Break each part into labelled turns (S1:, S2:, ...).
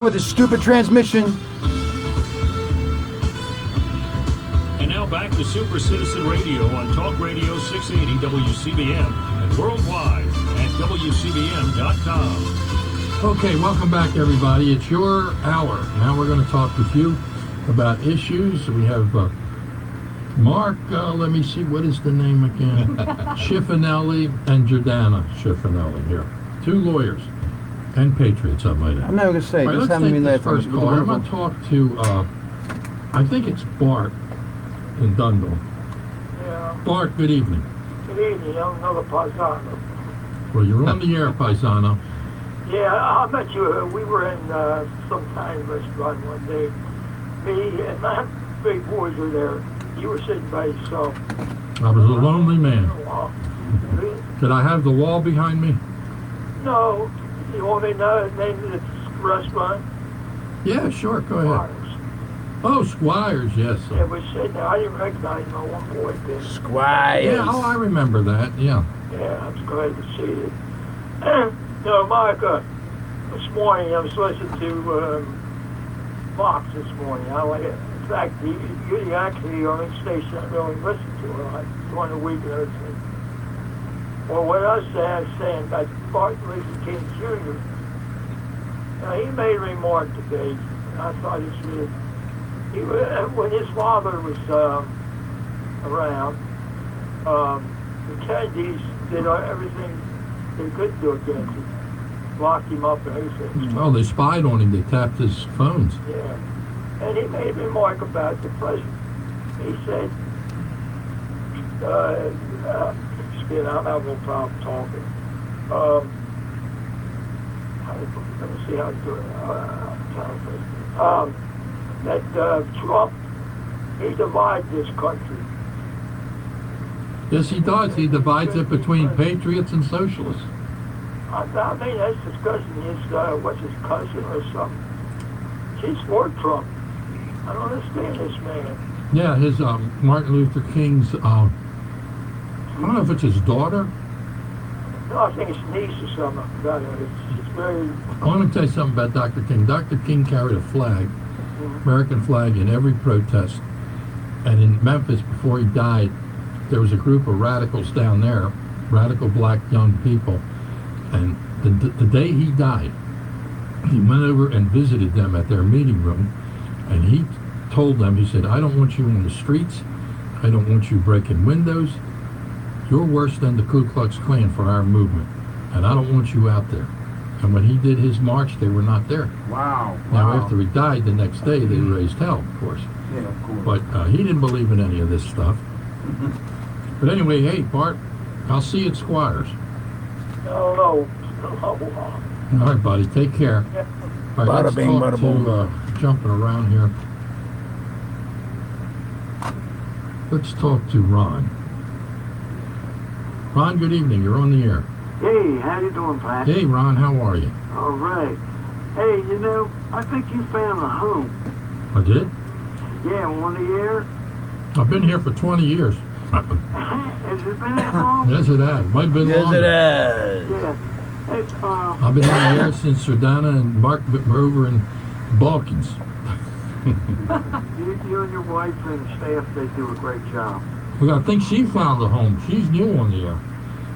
S1: with his stupid transmission.
S2: And now back to Super Citizen Radio on Talk Radio 680 WCBM and worldwide at WCBM.com.
S3: Okay, welcome back, everybody. It's your hour. Now we're going to talk with you about issues. We have Mark, let me see, what is the name again? Schiffinelli and Jordana Schiffinelli here. Two lawyers and patriots, I might add.
S1: I'm not going to say.
S3: All right, let's take this first call. I'm going to talk to, I think it's Bart in Dundle.
S4: Yeah.
S3: Bart, good evening.
S4: Good evening, another Paisano.
S3: Well, you're on the air, Paisano.
S4: Yeah, I met you. We were in some Italian restaurant one day. Me and my big boys were there. You were sitting by yourself.
S3: I was a lonely man. Did I have the wall behind me?
S4: No. You want me to know the name of the restaurant?
S3: Yeah, sure. Go ahead. Oh, Squires, yes.
S4: Yeah, we sitting there. I didn't recognize my one boy then.
S1: Squires.
S3: Yeah, oh, I remember that, yeah.
S4: Yeah, I was glad to see it. No, Mike, this morning I was listening to Fox this morning. In fact, you actually on the station I really listen to it like during the week and everything. Well, what I was saying about Martin Luther King Jr., now, he made a remark today, and I thought it was when his father was around, the Kennedys did everything they could do against him, locked him up and everything.
S3: Oh, they spied on him. They tapped his phones.
S4: Yeah. And he made a remark about the president. He said, I'm having no problem talking. Let me see how to do it. That Trump, he divides this country.
S3: Yes, he does. He divides it between patriots and socialists.
S4: I mean, that's discussing his, what's his cousin or something. She's for Trump. I don't understand this man.
S3: Yeah, his Martin Luther King's, I don't know if it's his daughter.
S4: No, I think it's niece or something. I forgot it. It's very...
S3: I want to tell you something about Dr. King. Dr. King carried a flag, American flag, in every protest. And in Memphis, before he died, there was a group of radicals down there, radical black young people. And the day he died, he went over and visited them at their meeting room. And he told them, he said, I don't want you in the streets. I don't want you breaking windows. You're worse than the Ku Klux Klan for our movement. And I don't want you out there. And when he did his march, they were not there.
S1: Wow.
S3: Now, after he died the next day, they raised hell, of course.
S1: Yeah, of course.
S3: But he didn't believe in any of this stuff. But anyway, hey, Bart, I'll see you at Squires.
S4: No.
S3: All right, buddy, take care.
S4: Yeah.
S3: All right, let's
S1: Bada bing,
S3: talk
S1: bada boom.
S3: to, jumping around here. Let's talk to Ron. Ron, good evening. You're on the air.
S5: Hey, how you doing, Pat?
S3: Hey, Ron, how are you?
S5: All right. Hey, I think you found a home.
S3: I did?
S5: Yeah, on the air.
S3: I've been here for 20 years.
S5: Has it been that long?
S3: Yes, it has. Might have been
S1: Yes,
S3: longer.
S1: it is.
S5: Yeah. Hey,
S3: I've been on the air since Jordana and Mark were over in Balkans.
S5: you and your wife and staff, they do a great job.
S3: Well, I think she found a home. She's new on the air.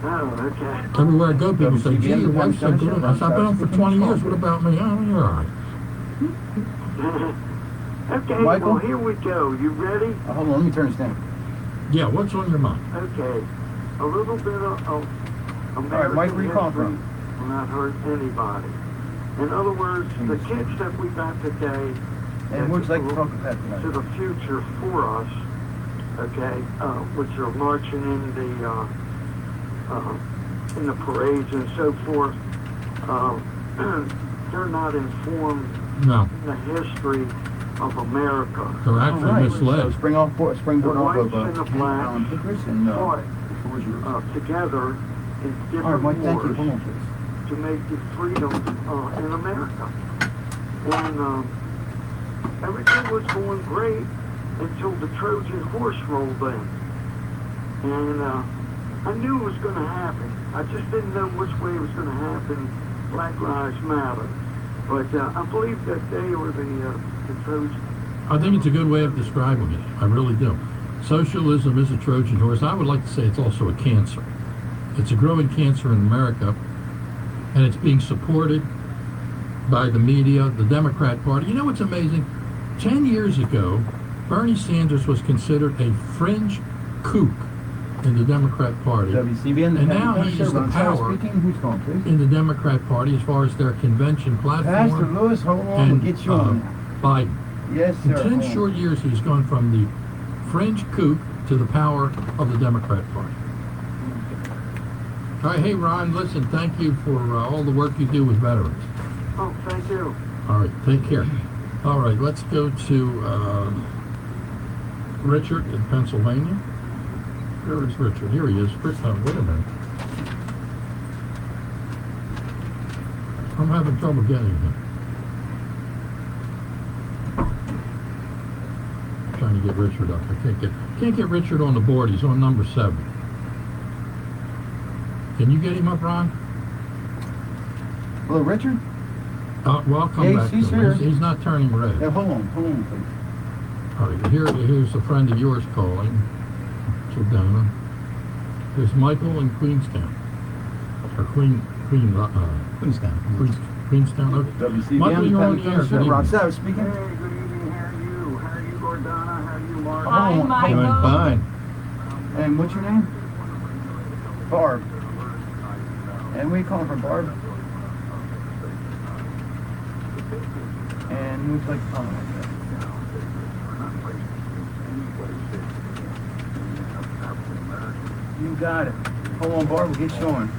S5: Oh, okay.
S3: Everywhere I go, people say, gee,
S1: WCBM,
S3: your wife's so good. I said, I've been on for 20 years. What about me? Oh, you're all right.
S5: Okay,
S1: Michael?
S5: well, here we go. You ready?
S1: Hold on, let me turn this down.
S3: Yeah, what's on your mind?
S5: Okay. A little bit of American
S1: Mike, where you calling
S5: history
S1: from?
S5: will not hurt anybody. In other words, the kids that we got today
S1: And would you like to talk about
S5: to
S1: tonight?
S5: the future for us, okay, which are marching in the parades and so forth, they're not informed
S3: No,
S5: in the history of America.
S3: they're actually misled.
S1: So springboard
S5: The
S1: off
S5: whites
S1: of
S5: and the blacks
S1: Hickory and
S5: fought
S1: towards yours.
S5: together in
S1: All right,
S5: different
S1: Mike, thank you.
S5: wars
S1: Hold on, please.
S5: to make the freedom in America. And everything was going great until the Trojan horse rolled in. And I knew it was going to happen. I just didn't know which way it was going to happen. Black Lives Matter. But I believe that they were the Trojans.
S3: I think it's a good way of describing it. I really do. Socialism is a Trojan horse. I would like to say it's also a cancer. It's a growing cancer in America, and it's being supported by the media, the Democrat Party. You know what's amazing? 10 years ago, Bernie Sanders was considered a fringe kook in the Democrat Party.
S1: WCBN.
S3: And now he is the power
S1: Speaking. Who's calling, please?
S3: in the Democrat Party as far as their convention
S1: Pastor
S3: platform
S1: Lewis, hold on.
S3: and
S1: We'll get you on.
S3: Biden.
S1: Yes,
S3: In
S1: sir.
S3: 10
S1: hold on.
S3: short years, he's gone from the fringe kook to the power of the Democrat Party. All right, hey, Ron, listen, thank you for all the work you do with veterans.
S5: Oh, thank you.
S3: All right, take care. All right, let's go to Richard in Pennsylvania. Where is Richard? Here he is. Wait a minute. I'm having trouble getting him. I'm trying to get Richard up. I can't get Richard on the board. He's on number 7. Can you get him up, Ron?
S1: Hello, Richard?
S3: Well, I'll come
S1: Yeah,
S3: back to
S1: he's
S3: him.
S1: here.
S3: He's not turning red.
S1: Yeah, hold on, please.
S3: All right, here's a friend of yours calling. McDonough. There's Michael in Queenstown. Or
S6: Queenstown.
S3: Queenstown. Okay.
S1: WCBN.
S3: Michael, you're on the air. Good evening.
S1: Roxette
S5: Hey,
S1: speaking.
S5: good evening. How are you? How are you, Gordana? How are you, Mark?
S1: Hi,
S6: Doing
S7: Michael.
S6: fine.
S1: And what's your name? Barb. And where you calling from, Barb? And who's like, oh, you got it. Hold on, Barb, we'll get you on.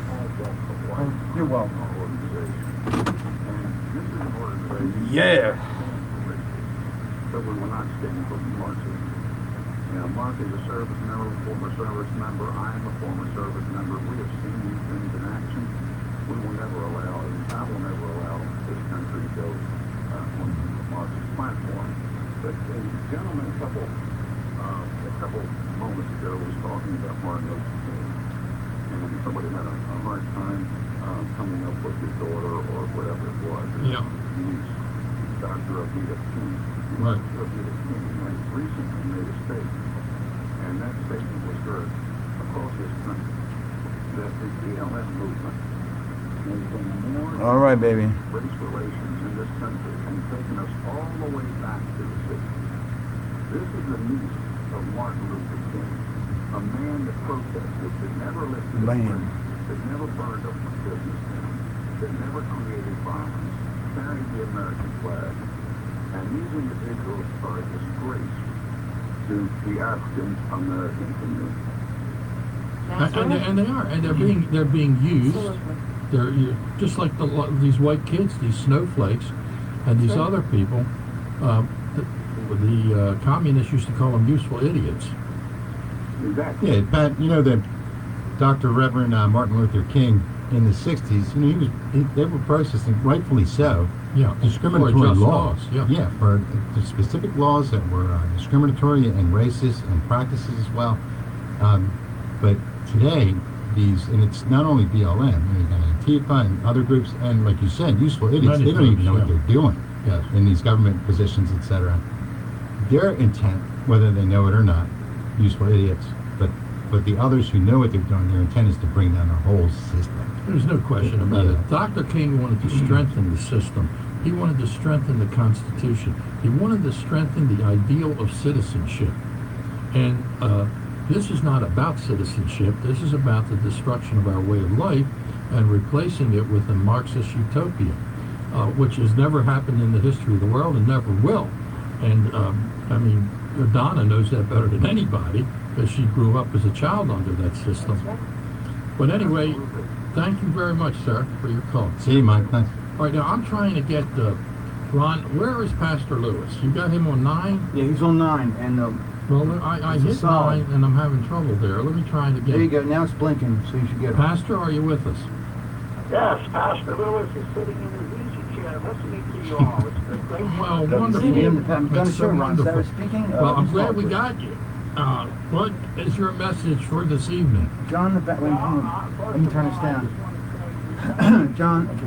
S1: Oh, you're welcome. Yeah.
S8: But we will not stand for Marxism. Mark is a service member, former service member. I am a former service member. We have seen these things in action. We will never allow, and I will never allow this country to go on the Marxist platform. But a gentleman a couple moments ago was talking about Martin Luther King, and somebody had a hard time coming up with his daughter or whatever it was.
S3: Yeah.
S8: Dr. Abita King.
S3: Right.
S8: Dr. Abita King recently made a statement, and that statement was heard across this country, that the BLM movement has been more
S1: All right, baby.
S8: race relations in this country and taken us all the way back to the 60s. This is the niece of Martin Luther King, a man that protested, that never lifted a
S1: Man.
S8: finger, that never burned up a business down, that never created violence, carried the American flag. And these individuals are a disgrace to the African American community.
S3: And they are, and they're being used. They're just like these white kids, these snowflakes, and these other people. The communists used to call them useful idiots.
S8: Exactly.
S6: Yeah, Pat, you know that Dr. Reverend Martin Luther King in the 60s, you know, they were protesting, rightfully so,
S3: Yeah,
S6: discriminatory
S3: for just
S6: laws.
S3: Yeah.
S6: For the specific laws that were discriminatory and racist and practices as well. But today, and it's not only BLM, you got Antifa and other groups, and like you said, useful idiots.
S3: Many
S6: They don't even
S3: groups,
S6: know what
S3: yeah.
S6: they're doing
S3: Yes.
S6: in these government positions, etc. Their intent, whether they know it or not, useful idiots, but the others who know what they're doing, their intent is to bring down the whole system.
S3: There's no question about
S6: Yeah.
S3: it. Dr. King wanted to strengthen the system. He wanted to strengthen the Constitution. He wanted to strengthen the ideal of citizenship. And this is not about citizenship. This is about the destruction of our way of life and replacing it with a Marxist utopia, which has never happened in the history of the world and never will. And, I mean, Donna knows that better than anybody because she grew up as a child under that system. But anyway, thank you very much, sir, for your call.
S6: See you, Mike. Thanks.
S3: All right, now I'm trying to get Ron. Where is Pastor Lewis? You got him on 9?
S1: Yeah, he's on 9, and
S3: Well, I
S1: It's a
S3: hit
S1: solid.
S3: 9, and I'm having trouble there. Let me try it again.
S1: there you go. Now it's blinking, so you should get it.
S3: Pastor, are you with us?
S4: Yes, Pastor Lewis is sitting in his easy chair listening to you all. It's been great.
S3: Well,
S1: WCBN,
S3: wonderful.
S1: the Pat McDonough
S3: That's
S1: Show.
S3: so
S1: Ron
S3: wonderful.
S1: Sarah speaking.
S3: Well, I'm
S1: who's
S3: glad
S1: calling,
S3: we
S1: please?
S3: got you. What is your message for this evening?
S1: John, wait, hold on. Let me turn this down. John, okay,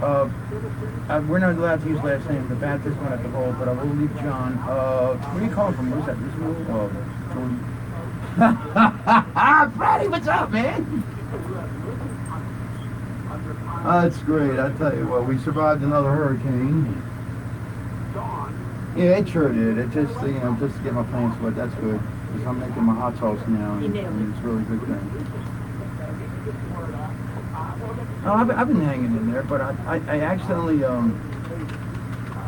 S1: We're not allowed to use last names. The Baptist one at the hole, but I will leave John. Where are you calling from? What's that? This Freddie, what's up, man? That's great. I tell you what, we survived another hurricane. Yeah, it sure did. It just, just to get my plants wet. That's good. Because I'm making my hot sauce now, and it's a really good thing. Oh, I've been hanging in there, but I accidentally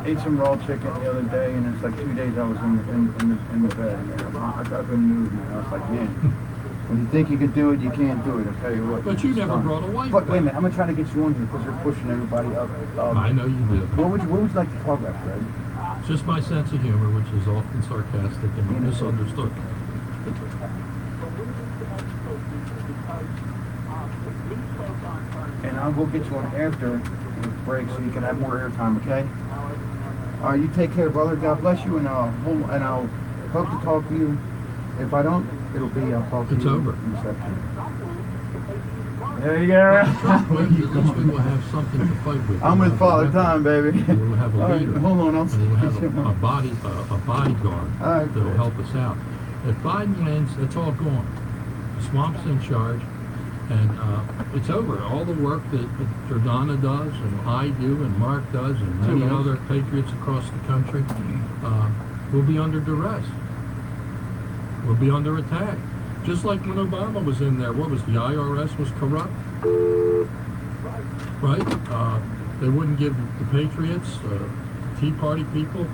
S1: ate some raw chicken the other day, and it's like 2 days I was in the bed. I've been moved, man. I was like, man, when you think you could do it, you can't do it. I'll tell you what.
S3: But you never brought a wife.
S1: But wait a minute, I'm gonna try to get you on here because they're pushing everybody up.
S3: I know you do.
S1: What would you like to talk about, Fred?
S3: Just my sense of humor, which is often sarcastic and misunderstood.
S1: And I'll go get you on after the break so you can have more airtime, okay? All right, you take care, brother. God bless you, and I'll hope to talk to you. If I don't, I'll talk to you.
S3: It's over.
S1: In September. There you go.
S3: At least we will have something to fight with.
S1: I'm with Father Time, baby.
S3: We'll have a leader.
S1: Right, hold on,
S3: we'll have a bodyguard that will help us out. If Biden wins, it's all gone. The swamp's in charge, and it's over. All the work that McDonough does, and I do, and Mark does, and many other patriots across the country will be under duress. We'll be under attack. Just like when Obama was in there, what was the IRS was corrupt, right? They wouldn't give the patriots, Tea Party people,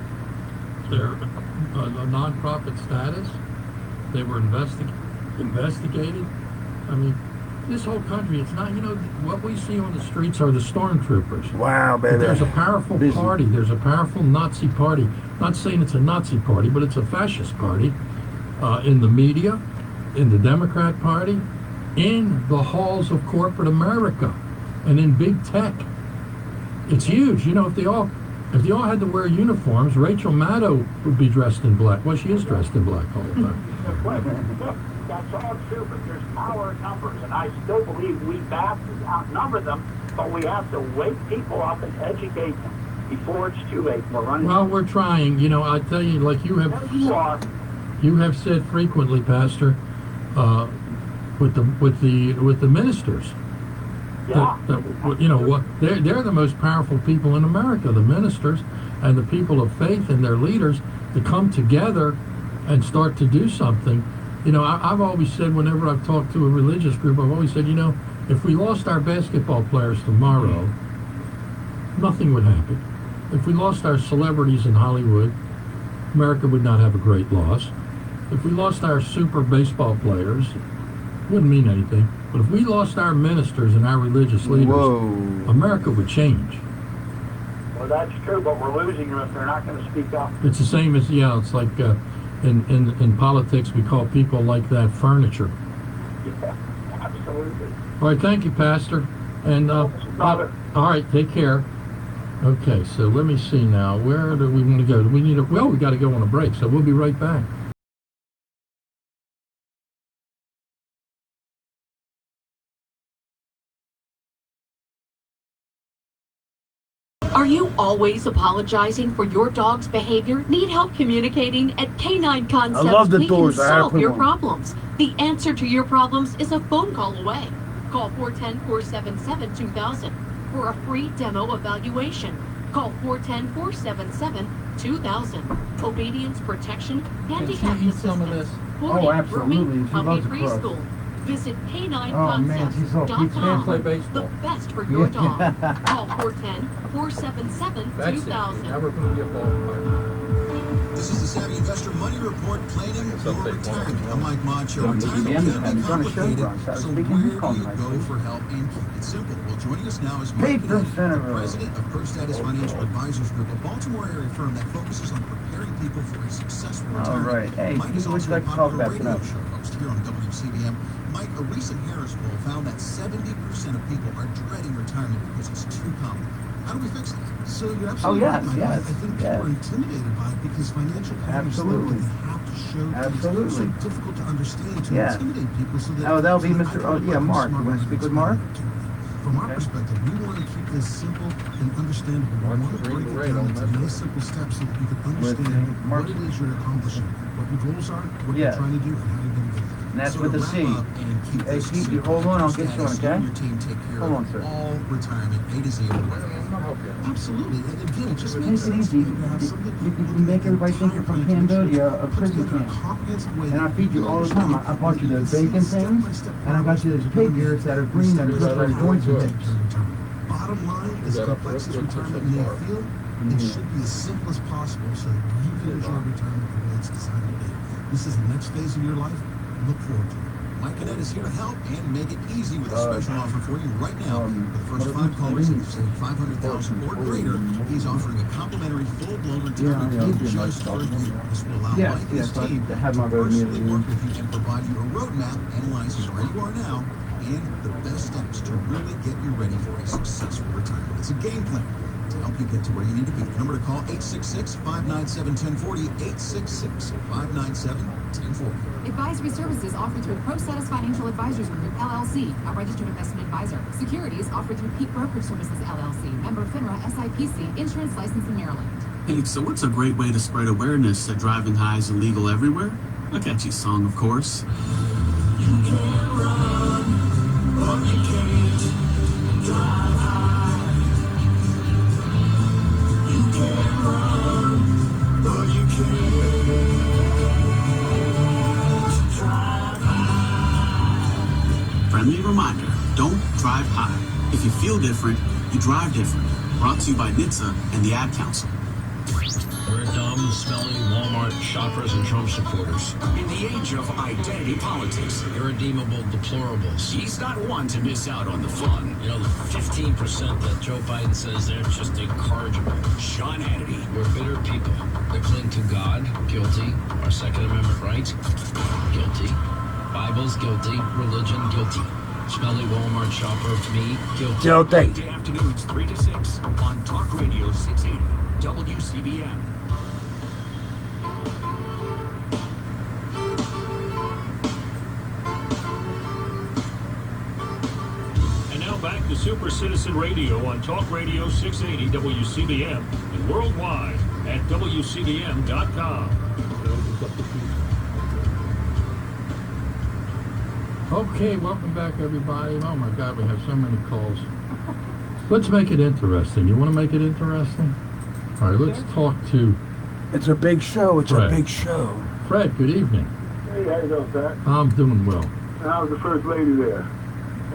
S3: their a non-profit status. They were investigated. I mean, this whole country, it's not, what we see on the streets are the stormtroopers.
S1: Wow, baby.
S3: There's a powerful party. There's a powerful Nazi party. Not saying it's a Nazi party, but it's a fascist party in the media, in the Democrat Party, in the halls of corporate America, and in big tech. It's huge. If they all had to wear uniforms, Rachel Maddow would be dressed in black. Well, she is dressed in black all the time.
S7: That's all true, but there's power in numbers, and I still believe we Baptists outnumber them, but we have to wake people up and educate them before it's too late.
S3: Well, we're trying. I tell you, like you have said frequently, Pastor, with the ministers.
S7: Yeah.
S3: They're the most powerful people in America, the ministers and the people of faith and their leaders, to come together and start to do something. I've always said, whenever I've talked to a religious group, I've always said, if we lost our basketball players tomorrow, nothing would happen. If we lost our celebrities in Hollywood, America would not have a great loss. If we lost our super baseball players, it wouldn't mean anything. But if we lost our ministers and our religious leaders, America would change.
S7: Well, that's true, but we're losing them if they're not going to speak up.
S3: It's the same as, it's like in politics, we call people like that furniture.
S7: Yeah, absolutely.
S3: All right, thank you, Pastor. And all right, take care. Okay, so let me see now. Where do we want to go? Do we need we got to go on a break, so we'll be right back.
S9: Are you always apologizing for your dog's behavior? Need help communicating? At K9 Concepts,
S1: I love the
S9: we
S1: doors.
S9: can solve your problems. The answer to your problems is a phone call away. Call 410-477-2000 for a free demo evaluation. Call 410-477-2000. Obedience, protection, handicap assistance, boarding, grooming, puppy preschool. Visit K9Concepts.com. The best for your dog. Call 410-477-2000.
S10: This is the Savvy Investor Money Report, planning your retirement. I'm Mike Macho. Retirement can be complicated, so where do you go for help and keep it simple? Well, joining us now is Mike McDonough, president of Pro Status Financial Advisors Group, a Baltimore area firm that focuses on preparing people for a successful retirement.
S1: All right. Hey,
S10: Mike is also a
S1: like to talk
S10: popular
S1: about
S10: radio show host here on WCBM. Mike, a recent Harris poll found that 70% of people are dreading retirement because it's too complicated. How do we fix it? So you're absolutely right, Mike. I think people are intimidated by it because financial planners feel like they have to show things. It's so difficult to understand to intimidate people. So that
S1: that'll be Mr. Mark. You want to speak with Mark?
S10: From our perspective, we want to keep this simple and understandable. We want to break it down into nice, simple steps so that you can understand what it is you're accomplishing, what your goals are, what you're trying to do, and how you're going to get there.
S1: And that's
S10: So
S1: with
S10: to
S1: the
S10: wrap
S1: C.
S10: up and keep
S1: Hey,
S10: this
S1: Pete, you
S10: simple,
S1: hold on, I'll get you one,
S10: status,
S1: okay?
S10: you and your team take care
S1: Hold on,
S10: of
S1: sir.
S10: all retirement, A to Z. Absolutely. And again, it just
S1: Take
S10: makes
S1: it
S10: sense
S1: easy.
S10: to have something
S1: You make everybody think you're from Cambodia, a
S10: put
S1: prison
S10: together a
S1: camp.
S10: comprehensive way
S1: And I
S10: that
S1: feed you all the time. I bought you those bacon things, and I got you those pig ears that are green that are good for your joints and hips.
S10: Bottom line, as complex as retirement may feel, it should be as simple as possible so that you can enjoy retirement the way it's designed to be. This is the next phase of your life. Look forward to it. Mike Cadet is here to help and make it easy with a special offer for you right now. For the first 5 callers who save $500,000 or greater, he's offering a complimentary full-blown retirement plan just for you. This will allow Mike and his team to personally work with you and provide you a roadmap analyzing where you are now and the best steps to really get you ready for a successful retirement. It's a game plan to help you get to where you need to be. The number to call, 866-597-1040, 866-597-1040.
S11: Advisory services offered through ProSetis Financial Advisors Group, LLC, a registered investment advisor. Securities offered through Peak Brokerage Services, LLC, member FINRA SIPC, insurance license in Maryland.
S12: Hey, so what's a great way to spread awareness that driving high is illegal everywhere? A catchy song, of course. You can't run, but you can't drive high. You can't run, but you can't drive high. Friendly reminder, don't drive high. If you feel different, you drive different. Brought to you by NHTSA and the Ad Council.
S2: We're dumb, smelly Walmart shoppers and Trump supporters.
S13: In the age of identity politics,
S2: Irredeemable deplorables.
S13: he's not one to miss out on the fun.
S2: You know, the 15% that Joe Biden says they're just incorrigible.
S13: Sean Hannity,
S2: We're bitter people. They cling to God, guilty. Our Second Amendment rights, guilty. Bible's guilty. Religion, guilty. Smelly Walmart shopper, me, guilty.
S13: Weekday afternoons 3 to 6 on Talk Radio 680 WCBM.
S2: And now back to Super Citizen Radio on Talk Radio 680 WCBM and worldwide at WCBM.com.
S3: Okay, welcome back, everybody. Oh my God, we have so many calls. Let's make it interesting. You want to make it interesting? All right, let's talk to
S1: It's a big show. It's
S3: Fred.
S1: a big show.
S3: Fred. Good evening.
S4: Hey, how you doing, Pat?
S3: I'm doing well.
S4: How's the first lady there?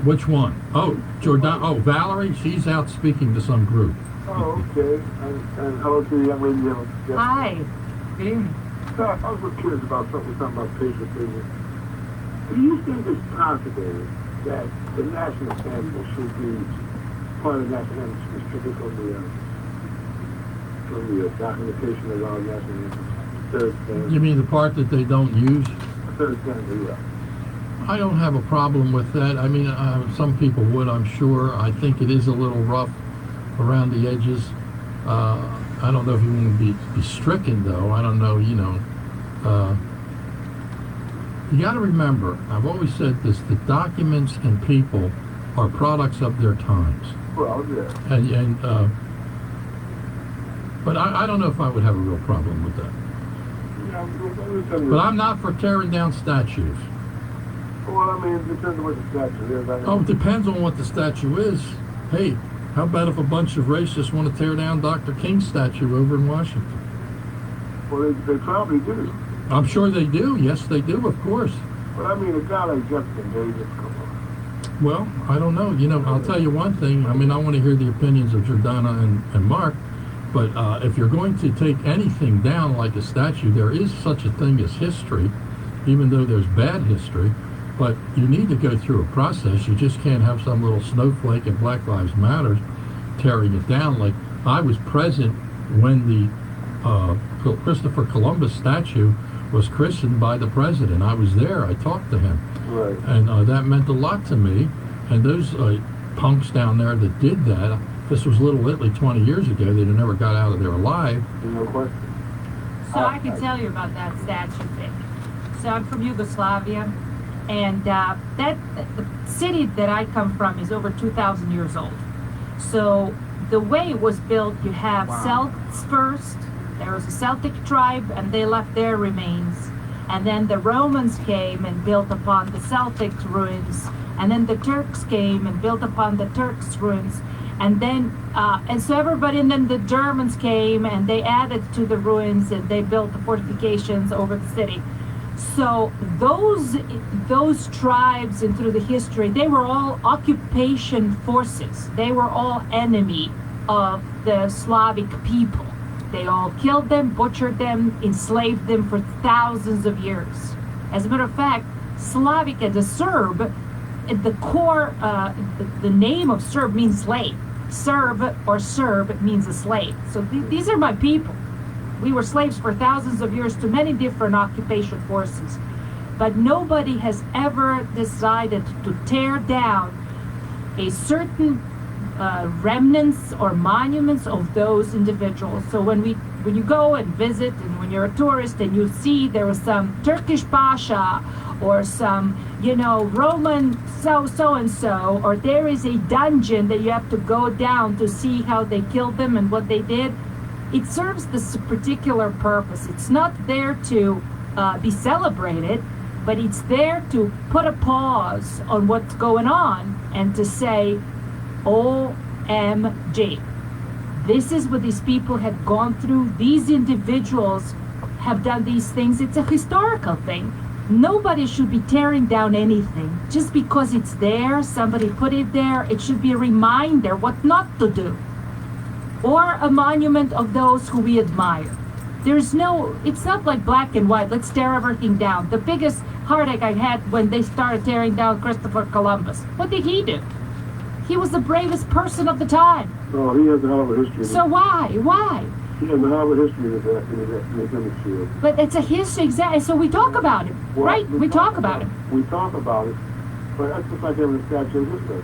S3: Which one? Oh, Jordan. Oh, Valerie. She's out speaking to some group.
S4: Oh, okay. And hello to the young lady there. Yeah.
S14: Hi. Good evening.
S4: I was just curious about something about patient business. Do you think it's possible that the national anthem should be part of the national anthem specific from the documentation of our national anthem? Third stanza.
S3: You mean the part that they don't use?
S4: Third stanza, yeah.
S3: I don't have a problem with that. I mean, some people would, I'm sure. I think it is a little rough around the edges. I don't know if you want to be stricken, though. I don't know, you know. You got to remember, I've always said this, the documents and people are products of their times.
S4: Well, yeah.
S3: But I don't know if I would have a real problem with that. But I'm not for tearing down statues.
S4: Well, I mean, it depends on what the statue is.
S3: Oh, it depends on what the statue is. Hey, how about if a bunch of racists want to tear down Dr. King's statue over in Washington?
S4: Well, they probably do.
S3: I'm sure they do. Yes, they do, of course.
S4: But I mean, a guy like Jefferson Davis, come on.
S3: Well, I don't know. You know, I'll tell you one thing. I mean, I want to hear the opinions of Jordana and Mark. But if you're going to take anything down like a statue, there is such a thing as history, even though there's bad history. But you need to go through a process. You just can't have some little snowflake in Black Lives Matter tearing it down. Like, I was present when the Christopher Columbus statue was christened by the president. I was there. I talked to him.
S4: Right.
S3: And that meant a lot to me. And those punks down there that did that, this was Little Italy 20 years ago. They never got out of there alive.
S4: No question.
S14: So I can tell you about that statue thing. So I'm from Yugoslavia, And the city that I come from is over 2,000 years old. So the way it was built, you have Celts first. There was a Celtic tribe, and they left their remains. And then the Romans came and built upon the Celtic ruins. And then the Turks came and built upon the Turks' ruins. And then, and then the Germans came and they added to the ruins and they built the fortifications over the city. So those tribes and through the history, they were all occupation forces. They were all enemy of the Slavic people. They all killed them, butchered them, enslaved them for thousands of years. As a matter of fact, Slavic as a Serb, the core, the name of Serb means slave. Serb or Serb means a slave. So these are my people. We were slaves for thousands of years to many different occupation forces. But nobody has ever decided to tear down a certain remnants or monuments of those individuals. So when you go and visit, and when you're a tourist and you see there was some Turkish Pasha or some, Roman so-and-so, or there is a dungeon that you have to go down to see how they killed them and what they did, it serves this particular purpose. It's not there to be celebrated, but it's there to put a pause on what's going on and to say, OMG. This is what these people have gone through. These individuals have done these things. It's a historical thing. Nobody should be tearing down anything. Just because it's there, somebody put it there, it should be a reminder what not to do. Or a monument of those who we admire. It's not like black and white, let's tear everything down. The biggest heartache I had when they started tearing down Christopher Columbus. What did he do? He was the bravest person of the time.
S15: Oh, he has a hell of a history.
S14: So why?
S15: He has a hell of a history in his hemisphere.
S14: But it's a history, exactly. So we talk about him, right? We talk about him.
S15: We talk about it, but that's just like having a statue of Hitler.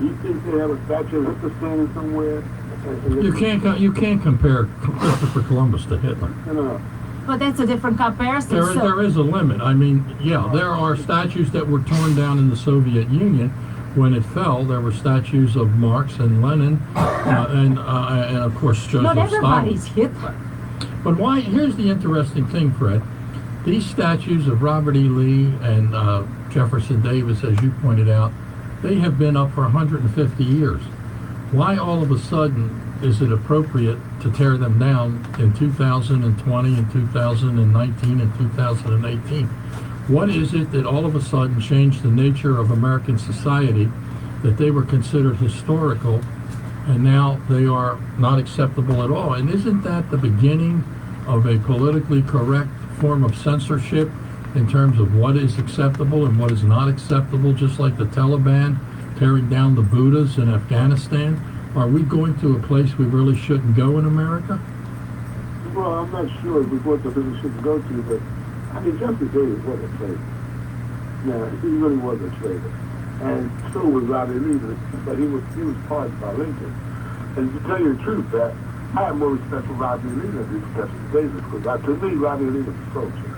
S15: You think they have a statue of Hitler standing somewhere?
S3: You can't compare Christopher Columbus to Hitler.
S15: No.
S14: But that's a different comparison.
S3: There is a limit. I mean, there are statues that were torn down in the Soviet Union. When it fell, there were statues of Marx and Lenin, and of course Joseph Stalin.
S14: Not everybody's Hitler.
S3: But why? Here's the interesting thing, Fred. These statues of Robert E. Lee and Jefferson Davis, as you pointed out, they have been up for 150 years. Why all of a sudden is it appropriate to tear them down in 2020 and 2019 and 2018? What is it that all of a sudden changed the nature of American society, that they were considered historical and now they are not acceptable at all? And isn't that the beginning of a politically correct form of censorship in terms of what is acceptable and what is not acceptable, just like the Taliban tearing down the Buddhas in Afghanistan? Are we going to a place we really shouldn't go in America?
S15: Well, I'm not sure what the business should go to, but I mean, Jefferson Davis was a traitor. Yeah, he really was a traitor. And so was Robert Lee, but he was pardoned by Lincoln. And to tell you the truth, that I have more respect for Robert Lee than I do for Jefferson Davis, because to me, Robert Lee was a soldier.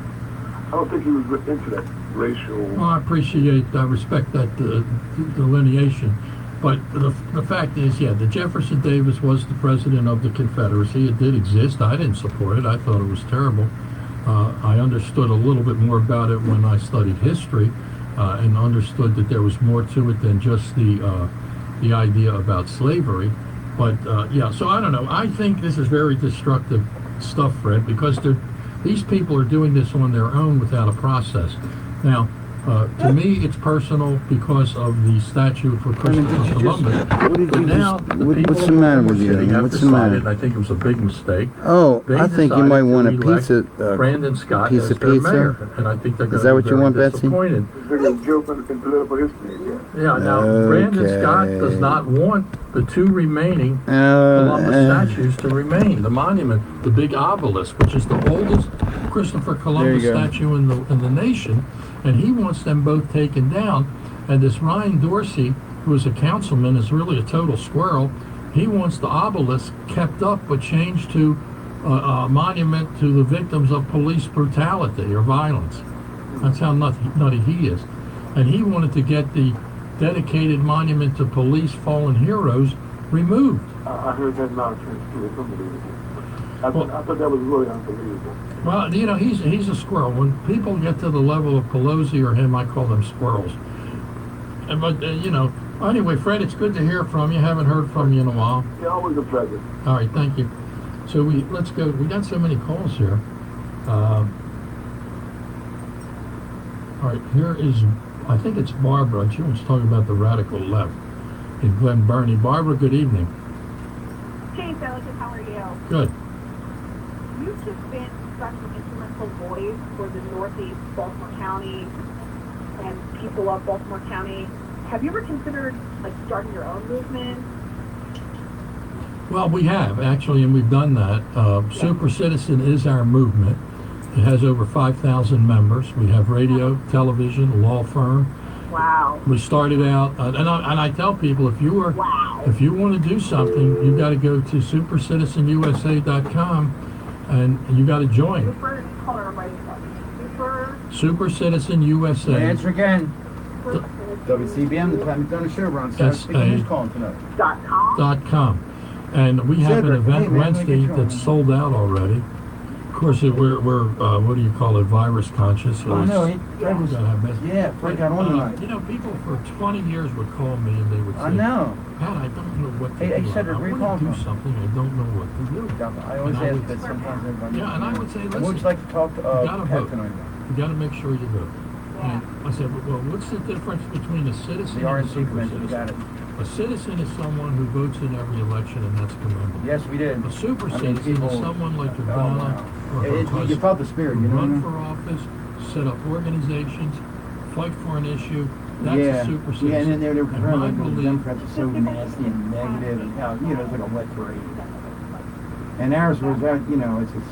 S15: I don't think he was into that racial...
S3: Well, I respect that delineation. But the fact is, the Jefferson Davis was the president of the Confederacy. It did exist. I didn't support it. I thought it was terrible. I understood a little bit more about it when I studied history and understood that there was more to it than just the idea about slavery. But, so I don't know. I think this is very destructive stuff, Fred, because these people are doing this on their own without a process. Now, to me, it's personal because of the statue for Christopher Columbus.
S1: What's the matter with you? What's the matter?
S3: I think it was a big mistake.
S1: Oh, I think you might want a pizza.
S3: Brandon Scott
S1: piece of pizza.
S3: Mayor, and I think they're going
S1: Is that what you want, Betsy?
S3: Disappointed. Yeah. Now Brandon Scott does not want the two remaining Columbus statues to remain. The monument, the big obelisk, which is the oldest Christopher Columbus statue in the nation. And he wants them both taken down. And this Ryan Dorsey, who is a councilman, is really a total squirrel. He wants the obelisk kept up but changed to a monument to the victims of police brutality or violence. That's how nutty he is. and he wanted to get the dedicated monument to police fallen heroes removed.
S15: I heard that nonsense too. It's unbelievable. I thought that was really unbelievable.
S3: Well, you know, he's a squirrel. When people get to the level of Pelosi or him, I call them squirrels. But, you know, anyway, Fred, it's good to hear from you. Haven't heard from you in a while.
S15: Yeah, always a pleasure.
S3: All right, thank you. So let's go. We got so many calls here. All right, here is, I think it's Barbara. She wants to talk about the radical left in Glen Burnie. Barbara, good evening.
S16: Hey, Delicate, how are you?
S3: Good.
S16: You've just been such an instrumental voice for the Northeast Baltimore County and people of Baltimore County. Have you ever considered like starting your own movement?
S3: Well, we have actually, and we've done that. Super Citizen is our movement. It has over 5,000 members. We have radio, television, law firm.
S16: Wow.
S3: We started out, and I tell people, if you want to do something, you got to go to supercitizenusa.com and you got to join. Super Citizen USA.
S1: My answer again. WCBM, the Pat McDonough Show. We're on Saturday. Speaking who's calling tonight?
S3: .com. And we have an event Wednesday that's sold out already. Of course, we're what do you call it, virus conscious. So
S1: I know. Fred was, Fred got on tonight.
S3: You know, people for 20 years would call me and they would say,
S1: I know.
S3: Pat, I don't know what to do.
S1: He said,
S3: I want to do something, I don't know what to do.
S1: I always ask that sometimes everybody.
S3: Yeah, and I would say, listen.
S1: Would you like to talk to Pat tonight?
S3: You got to make sure you vote. And I said, well, what's the difference between a citizen and a super citizen?
S1: Got it.
S3: A citizen is someone who votes in every election, and that's commendable.
S1: Yes, we did.
S3: A super citizen is someone like McDonough or her husband
S1: you felt the spirit, you know?
S3: Run for office, set up organizations, fight for an issue. That's a super citizen.
S1: Yeah, and then they were concerned like the
S3: belief,
S1: Democrats are so nasty and negative, and how, you know, it's like a wet parade. And ours was that, you know, it's just...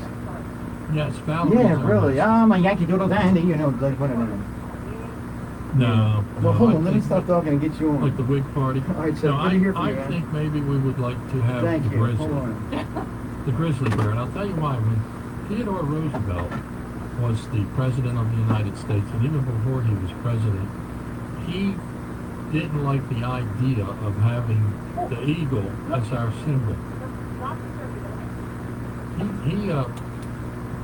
S3: Yeah, it's valid.
S1: Yeah, really. Oh, my Yankee Doodle Dandy, you know, like one of them.
S3: No.
S1: Well, hold on, let me stop talking and get you on.
S3: Like the Whig Party.
S1: All right, so
S3: no,
S1: good to hear from
S3: I
S1: you,
S3: think maybe we would like to have
S1: Thank
S3: the
S1: you.
S3: grizzly.
S1: Hold on.
S3: The grizzly bear. And I'll tell you why. When Theodore Roosevelt was the president of the United States, and even before he was president, he didn't like the idea of having the eagle as our symbol. He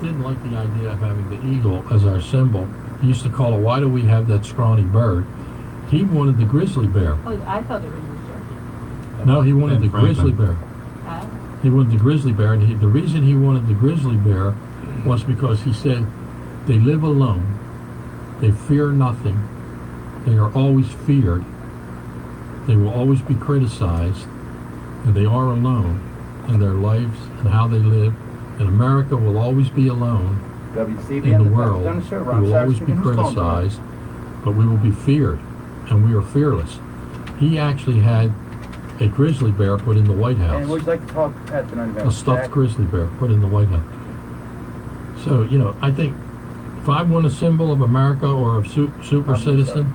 S3: didn't like the idea of having the eagle as our symbol. He used to call it, why do we have that scrawny bird? He wanted the grizzly bear.
S14: Oh, I thought it was joking.
S3: No, he wanted the grizzly bear. He wanted the grizzly bear, and the reason he wanted the grizzly bear was because he said they live alone, they fear nothing, they are always feared, they will always be criticized, and they are alone in their lives and how they live, and America will always be alone in the world. We will always be criticized, but we will be feared, and we are fearless. He actually had a grizzly bear put in the White House.
S1: And would you like to talk to Pat tonight about
S3: a stuffed grizzly bear put in the White House. So, you know, I think if I want a symbol of America or a super citizen,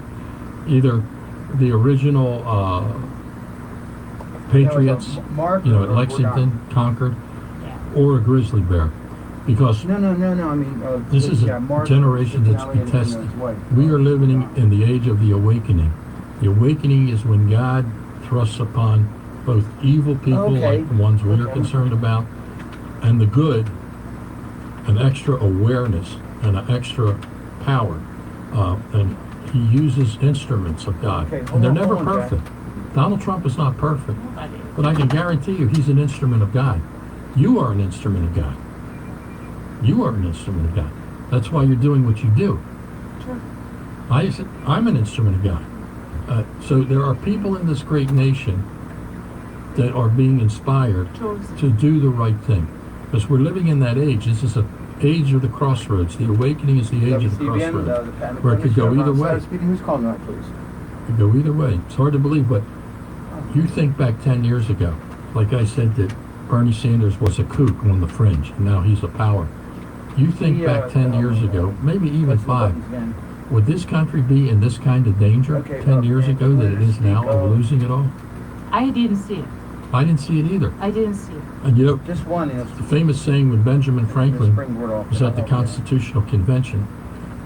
S3: either the original Patriots, you know, at Lexington, Concord, or a grizzly bear. Because
S1: no. I mean,
S3: this is a generation that's been tested. We are living in the age of the awakening. The awakening is when God thrusts upon both evil people, like the ones we are concerned about, and the good, an extra awareness and an extra power. And he uses instruments of God. And they're never perfect. Donald Trump is not perfect. But I can guarantee you he's an instrument of God. You are an instrument of God. You are an instrument of God. That's why you're doing what you do.
S14: Sure.
S3: I'm an instrument of God. So there are people in this great nation that are being inspired to do the right thing. Because we're living in that age. This is an age of the crossroads. The awakening is the age of the crossroads. Where it could go either way.
S1: Who's calling that, please?
S3: It could go either way. It's hard to believe, but you think back 10 years ago. Like I said, that Bernie Sanders was a kook on the fringe, and now he's a power. You think back 10 years ago, maybe even 5, would this country be in this kind of danger 10 years ago that it is now of losing it all?
S14: I didn't see it.
S3: I didn't see it either.
S14: I didn't see it.
S3: And you know,
S1: just one
S3: the famous saying when Benjamin Franklin was at the Constitutional Convention,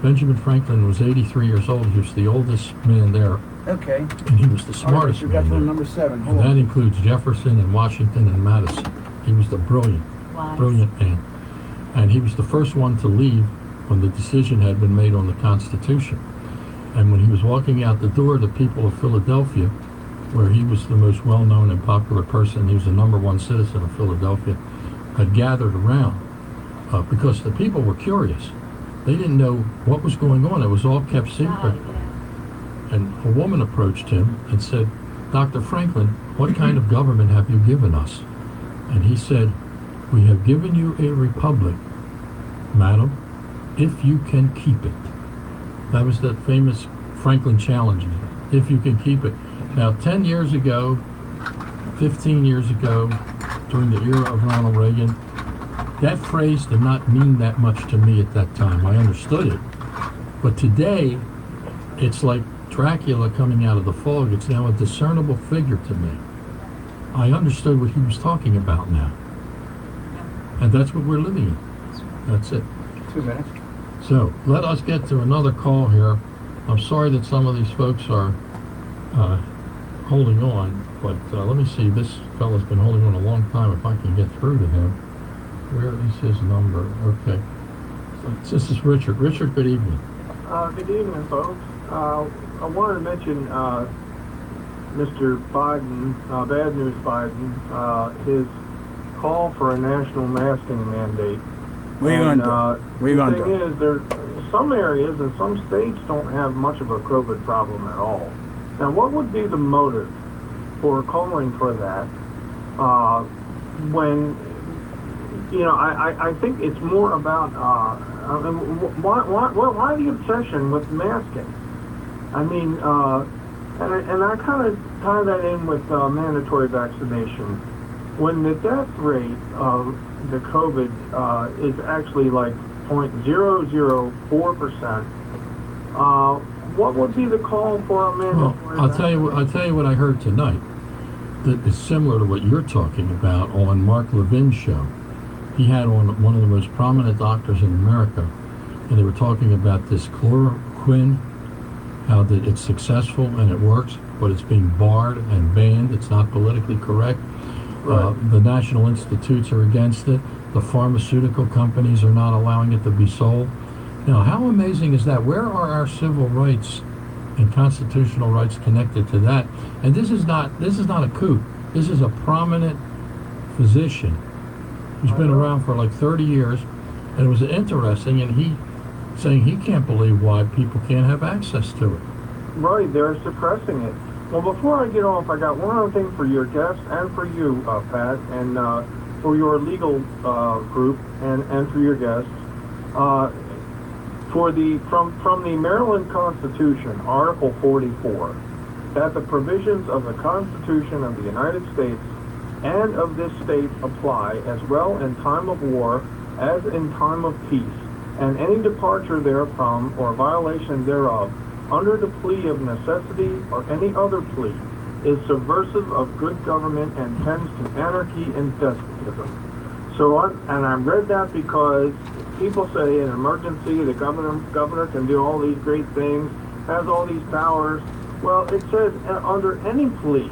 S3: Benjamin Franklin was 83 years old. He was the oldest man there,
S1: Okay.
S3: and he was the smartest
S1: You got
S3: man
S1: to
S3: there.
S1: number 7.
S3: And
S1: Hold
S3: that
S1: on.
S3: includes Jefferson and Washington and Madison. He was the brilliant man. And he was the first one to leave when the decision had been made on the Constitution. And when he was walking out the door, the people of Philadelphia, where he was the most well-known and popular person, he was the #1 citizen of Philadelphia, had gathered around because the people were curious. They didn't know what was going on. It was all kept secret. And a woman approached him and said, "Dr. Franklin, what kind of government have you given us?" And he said, "We have given you a republic, madam, if you can keep it." That was that famous Franklin challenge, if you can keep it. Now, 10 years ago, 15 years ago, during the era of Ronald Reagan, that phrase did not mean that much to me at that time. I understood it. But today, it's like Dracula coming out of the fog. It's now a discernible figure to me. I understood what he was talking about now. And that's what we're living in. That's it.
S1: 2 minutes.
S3: So, let us get to another call here. I'm sorry that some of these folks are holding on, but let me see. This fellow's been holding on a long time. If I can get through to him. Where is his number? Okay. This is Richard. Richard, good evening.
S17: Good evening, folks. I wanted to mention Mr. Biden, Bad News Biden, his call for a national masking mandate.
S1: What are you going to do? What are you going to do?
S17: The thing is, there some areas and some states don't have much of a COVID problem at all. Now, what would be the motive for calling for that when, you know, I think it's more about, why the obsession with masking? I mean, and I kind of tie that in with mandatory vaccination. When the death rate of the COVID is actually like 0.004%, what would be the call for a mandatory?
S3: I'll tell you what I heard tonight that is similar to what you're talking about on Mark Levin's show. He had on one of the most prominent doctors in America, and they were talking about this chloroquine, how that it's successful and it works, but it's being barred and banned. It's not politically correct.
S17: Right.
S3: The national institutes are against it. The pharmaceutical companies are not allowing it to be sold. Now, how amazing is that? Where are our civil rights and constitutional rights connected to that? And this is not a coup. This is a prominent physician who's been around for like 30 years, and it was interesting, and he saying he can't believe why people can't have access to it.
S17: Right, they're suppressing it. Well, before I get off, I got one other thing for your guests and for you, Pat, and for your legal group and for your guests. From the Maryland Constitution, Article 44, that the provisions of the Constitution of the United States and of this state apply as well in time of war as in time of peace, and any departure therefrom or violation thereof under the plea of necessity or any other plea is subversive of good government and tends to anarchy and despotism. So, I read that because people say in an emergency the governor can do all these great things, has all these powers. Well, it says under any plea,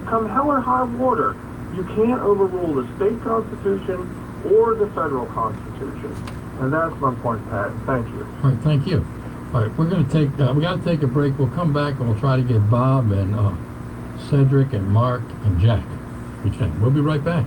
S17: come hell or high water, you can't overrule the state constitution or the federal constitution. And that's my point, Pat. Thank you.
S3: All right, thank you. All right, we're going to take, we got to take a break. We'll come back and we'll try to get Bob and Cedric and Mark and Jack. We'll be right back.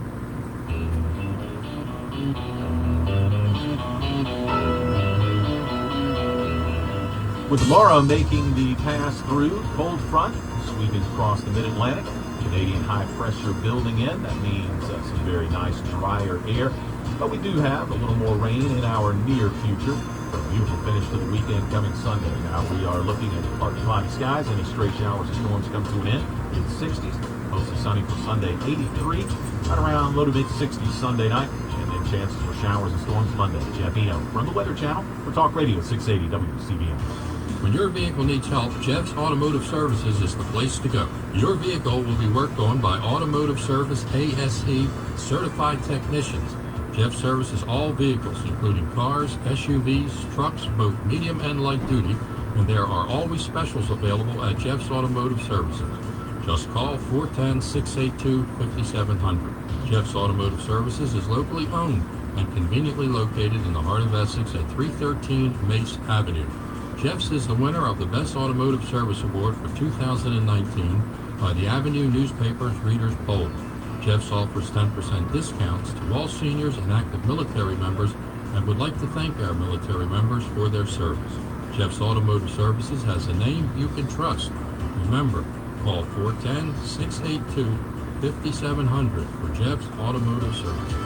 S18: With Laura making the pass through, cold front sweeping across the mid-Atlantic, Canadian high pressure building in. That means some very nice drier air. But we do have a little more rain in our near future. A beautiful finish to the weekend coming Sunday. Now we are looking at partly cloudy skies. Any stray showers or storms come to an end. Mid-60s. Mostly sunny for Sunday, 83. Right around low to mid-60s Sunday night. And then chances for showers and storms Monday. Jeff Eno from the Weather Channel for Talk Radio 680 WCBM.
S3: When your vehicle needs help, Jeff's Automotive Services is the place to go. Your vehicle will be worked on by Automotive Service ASE certified technicians. Jeff services all vehicles, including cars, SUVs, trucks, both medium and light duty, and there are always specials available at Jeff's Automotive Services. Just call 410-682-5700. Jeff's Automotive Services is locally owned and conveniently located in the heart of Essex at 313 Mace Avenue. Jeff's is the winner of the Best Automotive Service Award for 2019 by the Avenue Newspaper's Readers Poll. Jeff's offers 10% discounts to all seniors and active military members and would like to thank our military members for their service. Jeff's Automotive Services has a name you can trust. Remember, call 410-682-5700 for Jeff's Automotive Services.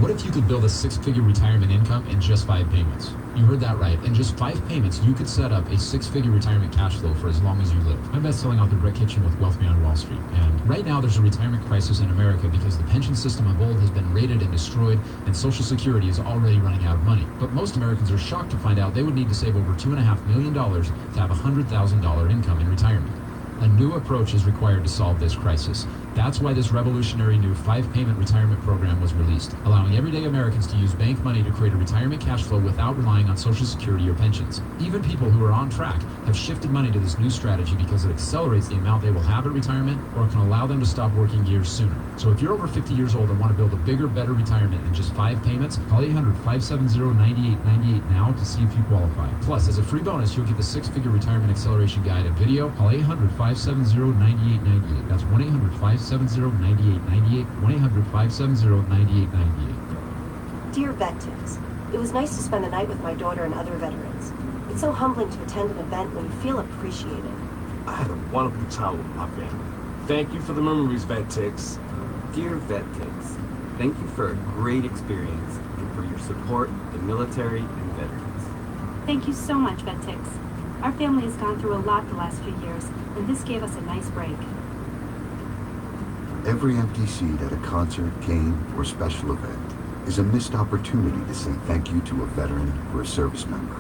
S19: What if you could build a six-figure retirement income in just 5 payments? You heard that right. In just 5 payments, you could set up a six-figure retirement cash flow for as long as you live. I'm best-selling author Brett Kitchen with Wealth Beyond Wall Street. And right now, there's a retirement crisis in America because the pension system of old has been raided and destroyed, and Social Security is already running out of money. But most Americans are shocked to find out they would need to save over $2.5 million to have a $100,000 income in retirement. A new approach is required to solve this crisis. That's why this revolutionary new 5-payment retirement program was released, allowing everyday Americans to use bank money to create a retirement cash flow without relying on Social Security or pensions. Even people who are on track have shifted money to this new strategy because it accelerates the amount they will have at retirement or can allow them to stop working years sooner. So if you're over 50 years old and want to build a bigger, better retirement in just 5 payments, call 800-570-9898 now to see if you qualify. Plus, as a free bonus, you'll get the 6-figure retirement acceleration guide and video. Call 800-570-9898. That's 1-800-570-9898. 1-800-570-9898.
S20: Dear Veterans, it was nice to spend the night with my daughter and other veterans. It's so humbling to attend an event when you feel appreciated.
S21: I had a wonderful time with my family. Thank you for the memories, VetTix.
S22: Dear VetTix, thank you for a great experience and for your support of the military and veterans.
S23: Thank you so much, VetTix. Our family has gone through a lot the last few years, and this gave us a nice break.
S24: Every empty seat at a concert, game, or special event is a missed opportunity to say thank you to a veteran or a service member.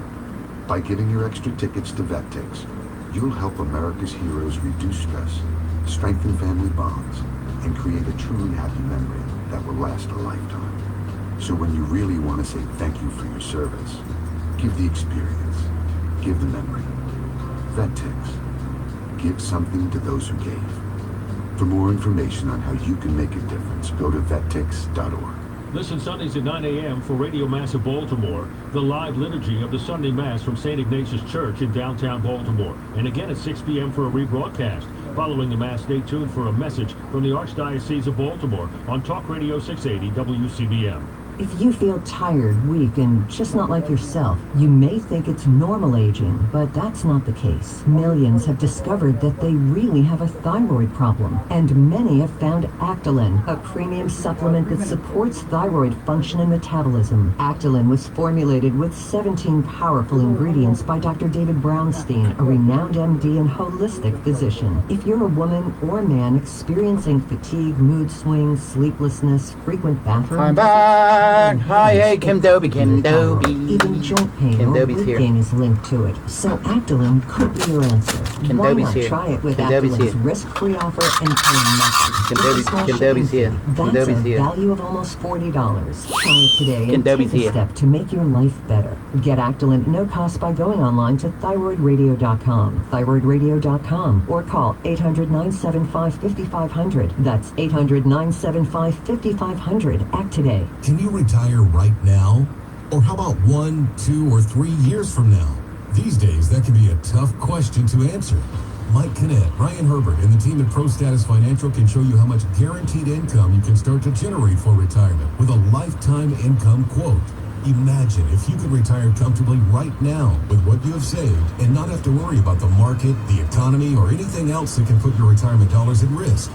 S24: By giving your extra tickets to VetTix, you'll help America's heroes reduce stress, strengthen family bonds, and create a truly happy memory that will last a lifetime. So when you really want to say thank you for your service, give the experience, give the memory. VetTix. Give something to those who gave. For more information on how you can make a difference, go to vettix.org.
S25: Listen Sundays at 9 a.m. for Radio Mass of Baltimore, the live liturgy of the Sunday Mass from St. Ignatius Church in downtown Baltimore. And again at 6 p.m. for a rebroadcast. Following the Mass, stay tuned for a message from the Archdiocese of Baltimore on Talk Radio 680 WCBM.
S26: If you feel tired, weak, and just not like yourself, you may think it's normal aging, but that's not the case. Millions have discovered that they really have a thyroid problem, and many have found Actilin, a premium supplement that supports thyroid function and metabolism. Actilin was formulated with 17 powerful ingredients by Dr. David Brownstein, a renowned MD and holistic physician. If you're a woman or man experiencing fatigue, mood swings, sleeplessness, frequent bathroom
S27: I'm back! Hi, hey, Kim Doby.
S26: even joint pain or weight gain is linked to it. So Actilin could be your answer. Why not try it with Actilin's risk-free offer and pay nothing?
S27: Kim Doby's here.
S26: That's a value of almost $40. Try it today and take a step to make your life better. Get Actilin at no cost by going online to thyroidradio.com, thyroidradio.com, or call 800-975-5500. That's 800-975-5500. Act today.
S28: Can you retire right now? Or how about 1, 2, or 3 years from now? These days, that can be a tough question to answer. Mike Kinnett, Ryan Herbert, and the team at ProStatus Financial can show you how much guaranteed income you can start to generate for retirement with a lifetime income quote. Imagine if you could retire comfortably right now with what you have saved and not have to worry about the market, the economy, or anything else that can put your retirement dollars at risk.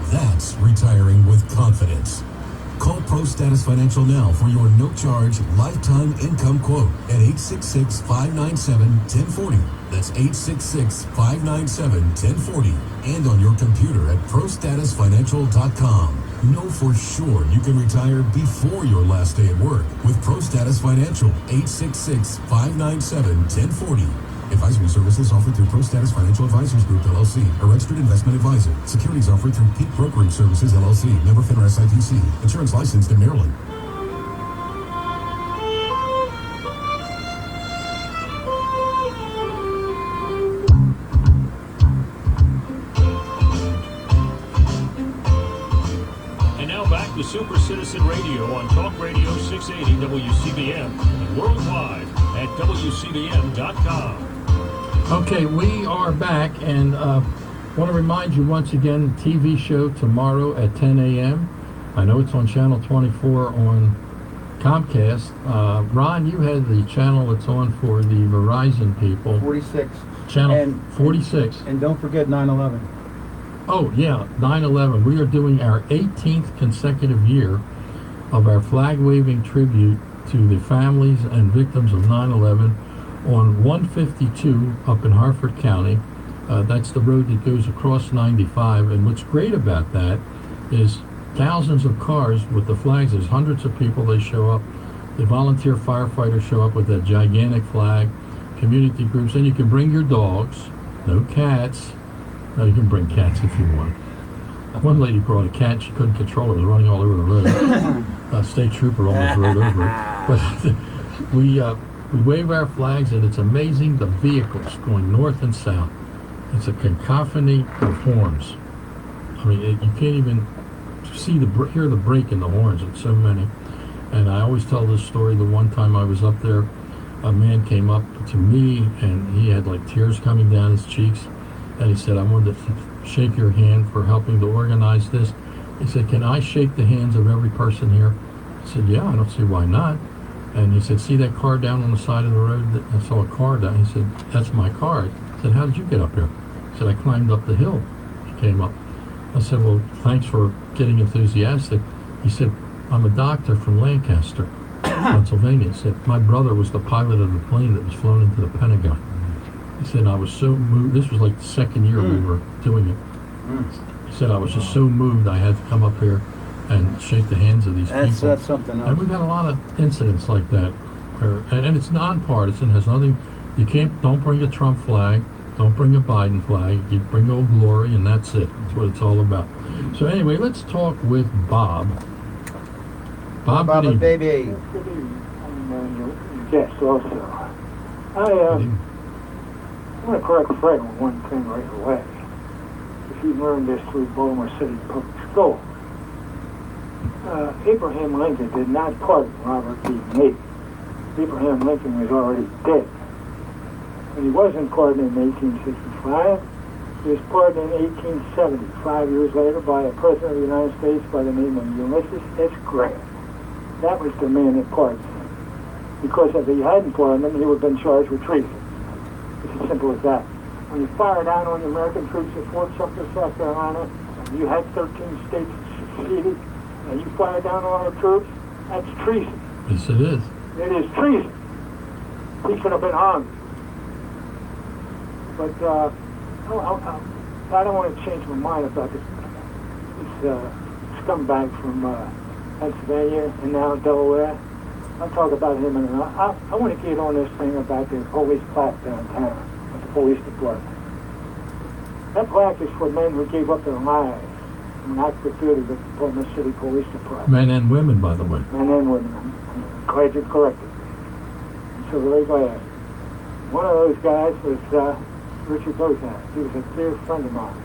S28: That's retiring with confidence. Call ProStatus Financial now for your no-charge lifetime income quote at 866-597-1040. That's 866-597-1040. And on your computer at ProStatusFinancial.com. Know for sure you can retire before your last day at work with ProStatus Financial. 866-597-1040. Advisory services offered through ProStatus Financial Advisors Group, LLC, a registered investment advisor. Securities offered through Peak Brokering Services, LLC, member FINRA SIPC. Insurance licensed in Maryland.
S25: And now back to Super Citizen Radio on Talk Radio 680 WCBM and worldwide at WCBM.com.
S3: Okay, we are back, and want to remind you once again, the TV show tomorrow at 10 a.m. I know it's on Channel 24 on Comcast. Ron, you had the channel that's on for the Verizon people.
S1: 46.
S3: Channel 46.
S1: And don't forget 9/11.
S3: Oh, yeah, 9/11. We are doing our 18th consecutive year of our flag-waving tribute to the families and victims of 9/11 on 152 up in Harford County. That's the road that goes across 95. And what's great about that is thousands of cars with the flags. There's hundreds of people. They show up. The volunteer firefighters show up with that gigantic flag. Community groups. And you can bring your dogs. No cats. No, you can bring cats if you want. One lady brought a cat. She couldn't control it. It was running all over the road. A state trooper almost rode over it. But we wave our flags, and it's amazing the vehicles going north and south. It's a cacophony of horns. I mean, you can't even hear the break in the horns. It's so many. And I always tell this story. The one time I was up there, a man came up to me, and he had like tears coming down his cheeks. And he said, I wanted to shake your hand for helping to organize this. He said, can I shake the hands of every person here? I said, yeah, I don't see why not. And he said, see that car down on the side of the road? I saw a car down. He said, that's my car. I said, how did you get up here? He said, I climbed up the hill. He came up. I said, well, thanks for getting enthusiastic. He said, I'm a doctor from Lancaster, Pennsylvania. He said, my brother was the pilot of the plane that was flown into the Pentagon. He said, I was so moved. This was like the second year we were doing it. He said, I was just so moved I had to come up here and shake the hands of these people.
S1: That's something else.
S3: And we've had a lot of incidents like that. And it's nonpartisan. Has nothing. Don't bring a Trump flag. Don't bring a Biden flag. You bring Old Glory, and that's it. That's what it's all about. So anyway, let's talk with Bob. Bob,
S1: baby.
S4: Yes, also. I want to correct Fred on one thing right away. If you learned this through Baltimore City Public School, Abraham Lincoln did not pardon Robert E. Lee. Abraham Lincoln was already dead. And he wasn't pardoned in 1865. He was pardoned in 1870, 5 years later, by a president of the United States by the name of Ulysses S. Grant. That was the man that pardoned him. Because if he hadn't pardoned him, he would have been charged with treason. It's as simple as that. When you fire down on the American troops at Fort Sumter, South Carolina, and you had 13 states seceded, and you fire down on our troops, that's treason.
S3: Yes, it is.
S4: It is treason. He should have been hung. But I don't want to change my mind about this scumbag from Pennsylvania and now Delaware. I'll talk about him in a minute. I want to get on this thing about the police plaque downtown at the police department. That plaque is for men who gave up their lives in active duty with the Baltimore City Police Department.
S3: Men and women, by the way.
S4: Men and women. I'm glad you corrected me. I'm so very glad. One of those guys was Richard Bozak. He was a dear friend of mine.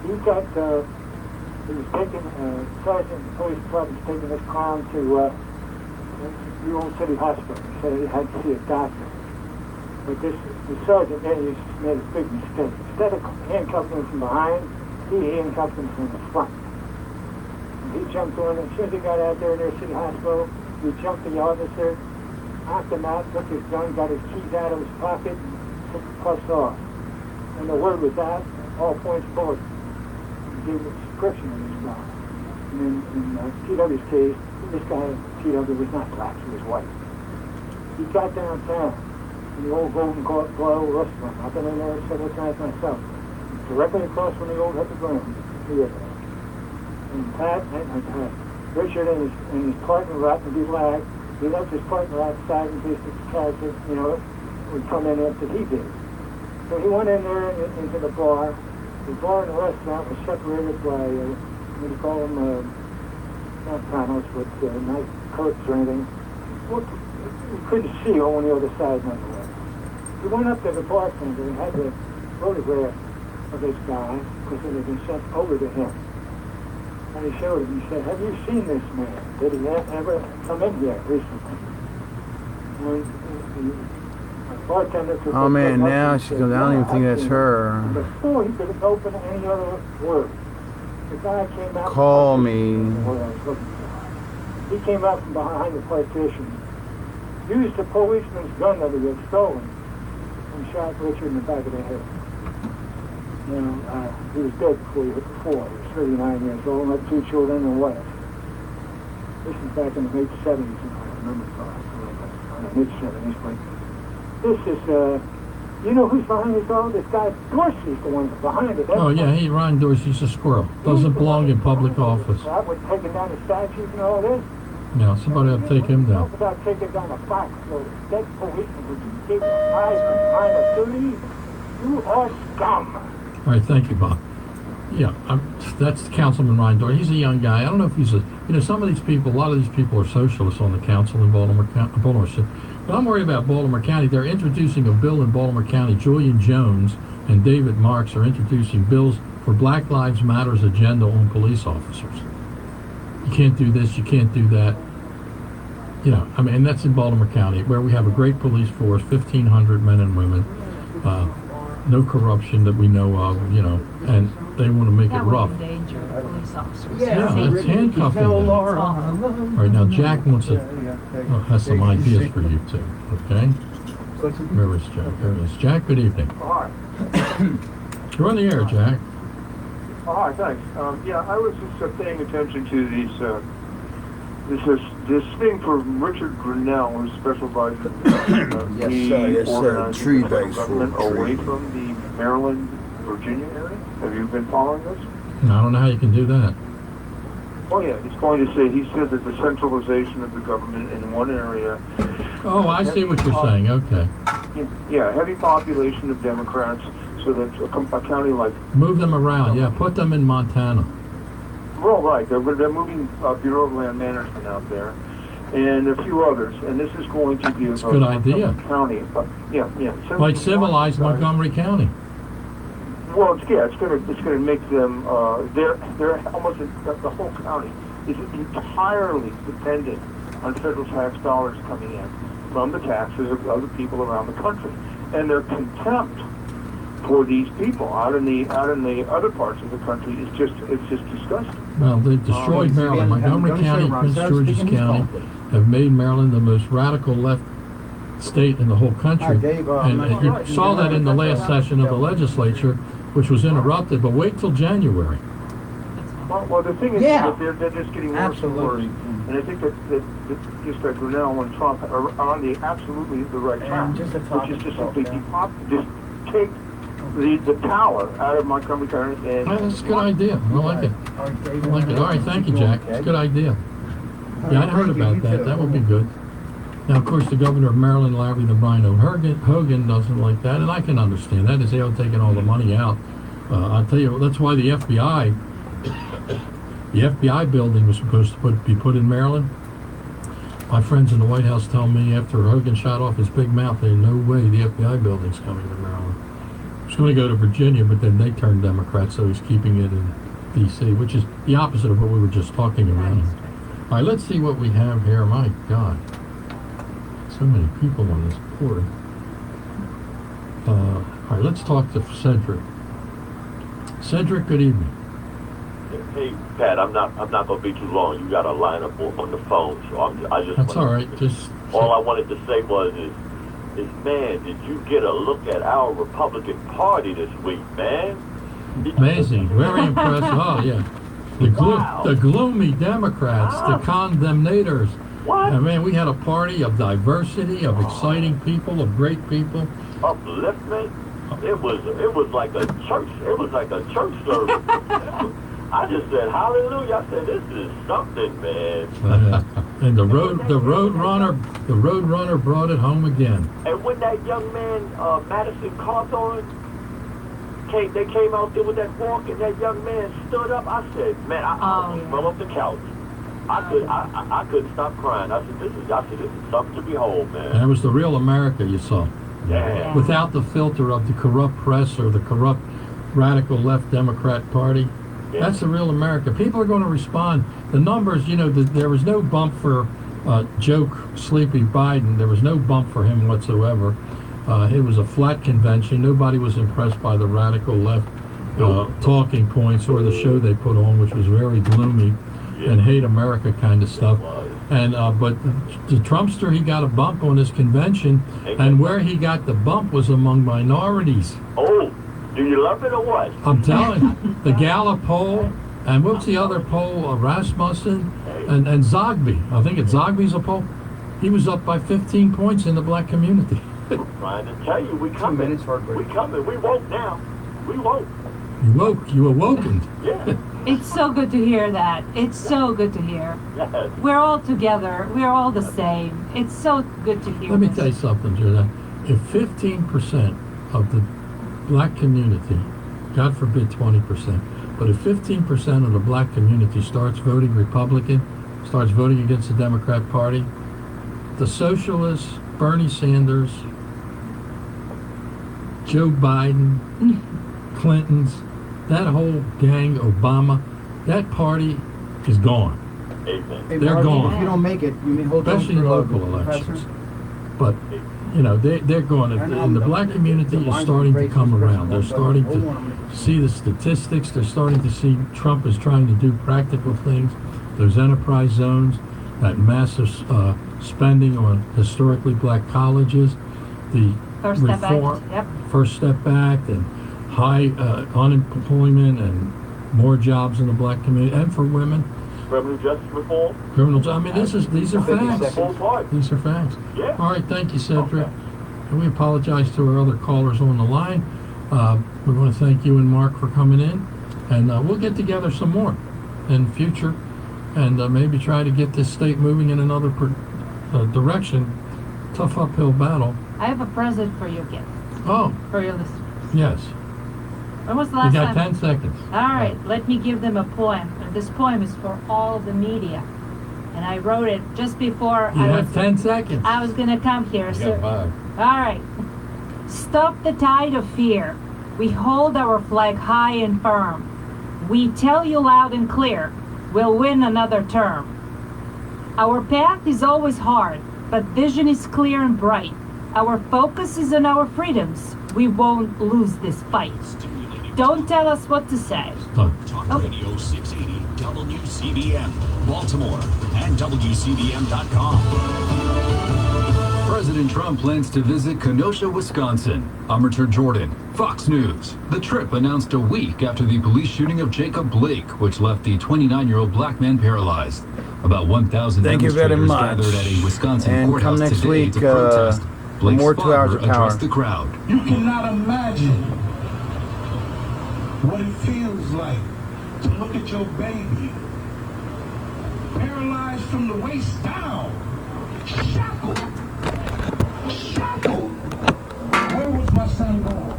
S4: He was taking, sergeant of the police department was taking this clown to the old city hospital. He said he had to see a doctor. But the sergeant there made a big mistake. Instead of handcuffing him from behind, he handcuffed him from the front. And he jumped on it. As soon as he got out there near City Hospital, he jumped the officer, knocked him out, took his gun, got his keys out of his pocket, took the cuffs off. And the word was out, all points forward. He gave a description of this guy. And in T.W.'s case, this guy, T.W., was not black, he was white. He got downtown in the old Golden Glow restaurant. I've been in there several times myself. Directly across from the old Hippodrome Theater. And Richard and his partner, Rotten B. Black, he left his partner outside in case the character, would come in after he did. So he went in there into the bar. The bar and the restaurant was separated by, what do you call them, not panels, but nice curtains or anything. Look, you couldn't see on the other side nonetheless. He went up to the bartender and had the photograph of this guy because it had been sent over to him. And he showed him, he said, have you seen this man? Did he ever come in here recently? And the bartender took
S1: Oh man, now she goes, I don't even think that's her.
S4: Before he could open any other word, the guy came out.
S1: Call me.
S4: He came out from behind the partition, used the policeman's gun that he had stolen, and shot Richard in the back of the head. You know, he was dead before he hit the floor. He was 39 years old and had 2 children and a wife. This is back in the late 70s, if I remember correctly, or the mid-70s. But this is, you know who's behind this all? This guy Dorsey's the one behind it.
S3: Oh yeah, Ron Dorsey's a squirrel. Doesn't belong in public office.
S4: I would take him down the statues and all this.
S3: Yeah, somebody will take him down.
S4: Without taking down a box load of dead policemen who gave a prize behind a duty, you are scum.
S3: All right, thank you, Bob. Yeah, that's Councilman Ryan Dorsey. He's a young guy. I don't know if he's some of these people, a lot of these people are socialists on the council in Baltimore City. But I'm worried about Baltimore County. They're introducing a bill in Baltimore County. Julian Jones and David Marks are introducing bills for Black Lives Matter's agenda on police officers. You can't do this, you can't do that. You know, I mean, and that's in Baltimore County, where we have a great police force, 1,500 men and women, no corruption that we know of, you know, and they want to make it rough.
S14: Endanger police officers.
S3: Yeah, that's handcuffing them. All right, now Jack has some ideas for you too, okay? Where is Jack? There he is. Jack, good evening.
S17: Hi.
S3: You're on the air, Jack.
S17: Hi, thanks. Yeah, I was just paying attention to these, this thing for Richard Grinnell, who's special advisor.
S1: Yes, sir. Tree base
S17: government away from the Maryland, Virginia area. Have you been following this?
S3: I don't know how you can do that.
S17: Oh yeah, he's going to say, he said that the centralization of the government in one area.
S3: Oh, I see what you're saying. Okay.
S17: Yeah, heavy population of Democrats, so that a county like...
S3: Move them around, yeah. Put them in Montana.
S17: Well, right. They're moving Bureau of Land Management out there, and a few others. And this is going to give
S3: a good idea.
S17: County, yeah.
S3: Like civilized Montgomery County.
S17: Well, it's going to make them. They're almost the whole county is entirely dependent on federal tax dollars coming in from the taxes of other people around the country, and their contempt for these people out in the other parts of the country is just disgusting.
S3: Well, they've destroyed Maryland. Montgomery County, Prince George's County have made Maryland the most radical left state in the whole country. And you saw that in the last session of the legislature, which was interrupted. But wait till January.
S17: Well, the thing is that they're just getting worse and worse. And I think that just that Grinnell and Trump are on absolutely the right track, which is just simply just take the power out of Montgomery County. And
S3: that's a good idea. I like it. All right, thank you, Jack. It's a good idea. Yeah, I heard about that. That would be good. Now, of course, the governor of Maryland, Larry the Rhino Hogan, doesn't like that, and I can understand that. Is they are taking all the money out. I'll tell you, that's why the FBI building was supposed to be put in Maryland. My friends in the White House tell me after Hogan shot off his big mouth, there's no way the FBI building's coming to Maryland. He was going to go to Virginia, but then they turned Democrat, so he's keeping it in D.C., which is the opposite of what we were just talking about. All right, let's see what we have here. My God. So many people on this board. All right, let's talk to Cedric. Cedric, good evening.
S5: Hey, Pat, I'm not going to be too long. You got a lineup on the phone, so
S3: That's all right.
S5: All I wanted to say was, man, did you get a look at our Republican Party this week, man?
S3: Amazing. Very impressive. Oh, yeah. The gloomy Democrats, the condemnators.
S5: What?
S3: I mean, we had a party of diversity, of exciting people, of great people.
S5: Upliftment. It was like a church. It was like a church service. I just said hallelujah. I said this is something, man.
S3: And the road runner brought it home again.
S5: And when that young man, Madison Cawthorn, they came out there with that walk, and that young man stood up. I said, man, I almost fell off the couch. I couldn't stop crying. I said, this is something to behold, man.
S3: And it was the real America you saw.
S5: Yeah.
S3: Without the filter of the corrupt press or the corrupt radical left Democrat Party. Yeah. That's the real America. People are going to respond. The numbers, there was no bump for joke sleepy Biden. There was no bump for him whatsoever. It was a flat convention. Nobody was impressed by the radical left talking points or the show they put on, which was very gloomy and hate America kind of stuff. And but the Trumpster, he got a bump on his convention, and where he got the bump was among minorities.
S5: Oh, do you love it or what?
S3: I'm telling you, the Gallup poll, and what's the other poll? Rasmussen and Zogby. I think it's Zogby's a poll. He was up by 15 points in the black community.
S5: Trying to tell you, we coming. We coming. We woke now. We woke.
S3: You woke. You awoken.
S5: Yeah.
S14: It's so good to hear that. It's so good to hear.
S5: Yes.
S14: We're all together. We're all the same. It's so good to hear.
S3: Let me tell you something, Judah. If 15% of the black community, God forbid 20%, but if 15% of the black community starts voting Republican, starts voting against the Democrat Party, the socialists, Bernie Sanders, Joe Biden, Clintons, that whole gang, Obama, that party is gone.
S5: Amen.
S3: They're
S1: Mark,
S3: gone.
S1: If you don't make it, you may hold
S3: Especially
S1: on for
S3: local elections. But, they're gone. And the black community is starting to come around. They're starting to see the statistics. They're starting to see Trump is trying to do practical things. Those enterprise zones, that massive spending on historically black colleges, the
S14: First Step Act,
S3: First Step Act, and high unemployment and more jobs in the black community and for women.
S5: Criminal justice reform.
S3: I mean, these are facts. These are facts.
S5: Yeah.
S3: All right, thank you, Cedric. And we apologize to our other callers on the line. We want to thank you and Mark for coming in, and we'll get together some more in the future, and maybe try to get this state moving in another direction. Tough uphill battle.
S14: I have a present for you, Kit.
S3: Oh.
S14: For your listeners.
S3: Yes.
S14: When was the last
S3: You
S14: time?
S3: got 10 seconds.
S14: All right, let me give them a poem. And this poem is for all the media. And I wrote it just before
S3: You have 10 seconds.
S14: I was going to come here.
S3: You got 5.
S14: All right. Stop the tide of fear. We hold our flag high and firm. We tell you loud and clear, we'll win another term. Our path is always hard, but vision is clear and bright. Our focus is on our freedoms. We won't lose this fight. Don't tell us what to say.
S18: Talk Radio 680 WCBM, Baltimore, and WCBM.com. President Trump plans to visit Kenosha, Wisconsin. I'm Richard Jordan, Fox News. The trip announced a week after the police shooting of Jacob Blake, which left the 29-year-old black man paralyzed. About 1,000
S1: Thank you very
S18: demonstrators
S1: much.
S18: gathered at a Wisconsin
S1: And
S18: courthouse
S1: come next
S18: today
S1: week,
S18: to protest. Blake's
S1: more 2 hours
S18: father
S1: of power.
S18: addressed the crowd.
S6: You cannot imagine what it feels like to look at your baby paralyzed from the waist down, shackled. Where was my son going?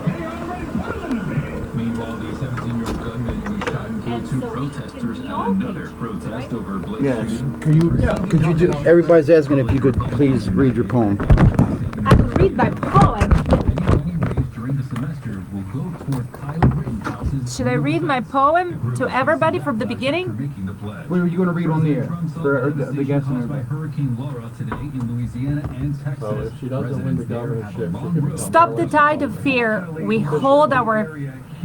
S6: They already put him in the bed.
S7: Meanwhile, the 17-year-old gunman who shot and killed 2 protesters at another protest over Blake's
S1: Yes.
S7: shooting.
S1: Could you do? Everybody's asking if you could please read your poem.
S14: I can read my poem.
S7: During the semester will go toward pilot written houses.
S14: Should I read my poem to everybody from the beginning?
S1: What are you going to read on the air for the guests and everybody?
S7: Hurricane Laura today in Louisiana and Texas.
S3: So if she doesn't win the governorship, she can
S14: Stop the tide of fear. We hold our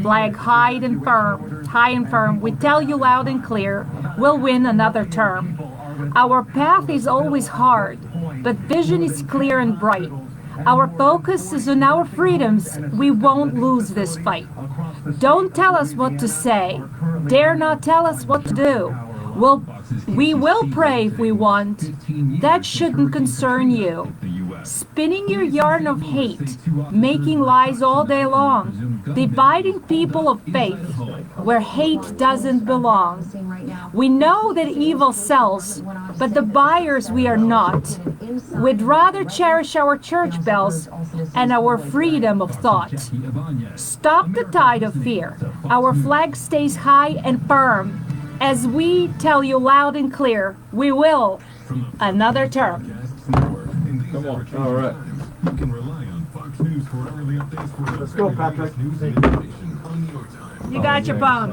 S14: flag high and firm. High and firm. We tell you loud and clear, we'll win another term. Our path is always hard, but vision is clear and bright. Our focus is on our freedoms. We won't lose this fight. Don't tell us what to say. Dare not tell us what to do. We will pray if we want. That shouldn't concern you. spinning your yarn of hate, making lies all day long, dividing people of faith where hate doesn't belong. We know that evil sells, but the buyers we are not. We'd rather cherish our church bells and our freedom of thought. Stop the tide of fear. Our flag stays high and firm as we tell you loud and clear, we will another term.
S1: Come on. All right.
S2: You can rely on Fox News for hourly updates for
S1: Let's go, Patrick.
S2: news and information on your time.
S14: You got your bone.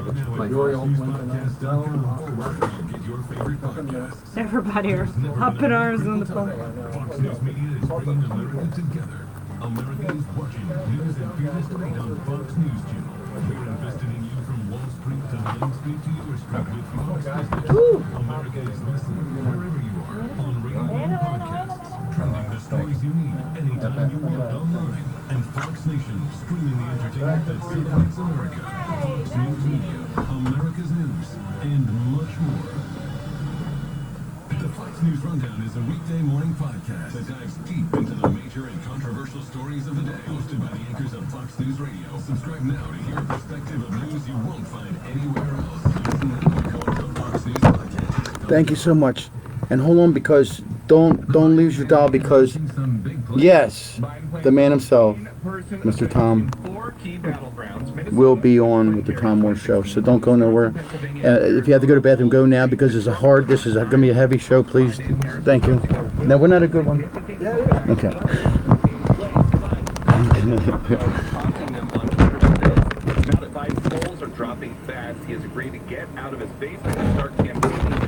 S14: Everybody are up in arms on the phone.
S2: Fox News Media is bringing America together. America is watching news and fearless debate on Fox News Channel. We're invested in you from Wall Street to Main Street to your street with Fox Business. America is listening wherever you are on radio and podcasts. Trending the stories you need anytime you want online. And Fox Nation, streaming the entertainment that celebrates America. Fox News Media, America's news, and much more. The Fox News Rundown is a weekday morning podcast that dives deep into the major and controversial stories of the day. Hosted by the anchors of Fox News Radio. Subscribe now to hear a perspective of news you won't find anywhere else. Listen now by going to Fox News Podcast.
S1: Thank you so much. And hold on, because don't lose your dial, because yes, the man himself, Mr. Tom, will be on with the Tom Moore Show. So don't go nowhere. If you have to go to the bathroom, go now, because this is going to be a heavy show. Please, thank you. No, we're not a good one. Okay.
S8: Now that Biden's polls are dropping fast, he has agreed to get out of his basement and start campaigning.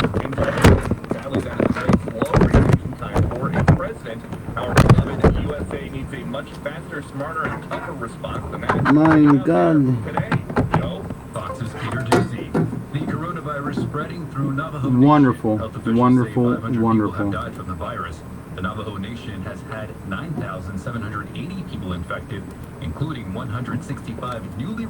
S8: Sally's out of the race, long reaction time for a president. Our beloved USA needs a much faster, smarter, and tougher response than that.
S1: My God.
S8: Today, Joe, Fox's Peter J.C. The coronavirus spreading through Navajo
S1: Wonderful,
S8: Nation.
S1: wonderful,
S8: People
S1: wonderful.
S8: have died from the virus. The Navajo Nation has had 9,780 people infected, including 165 newly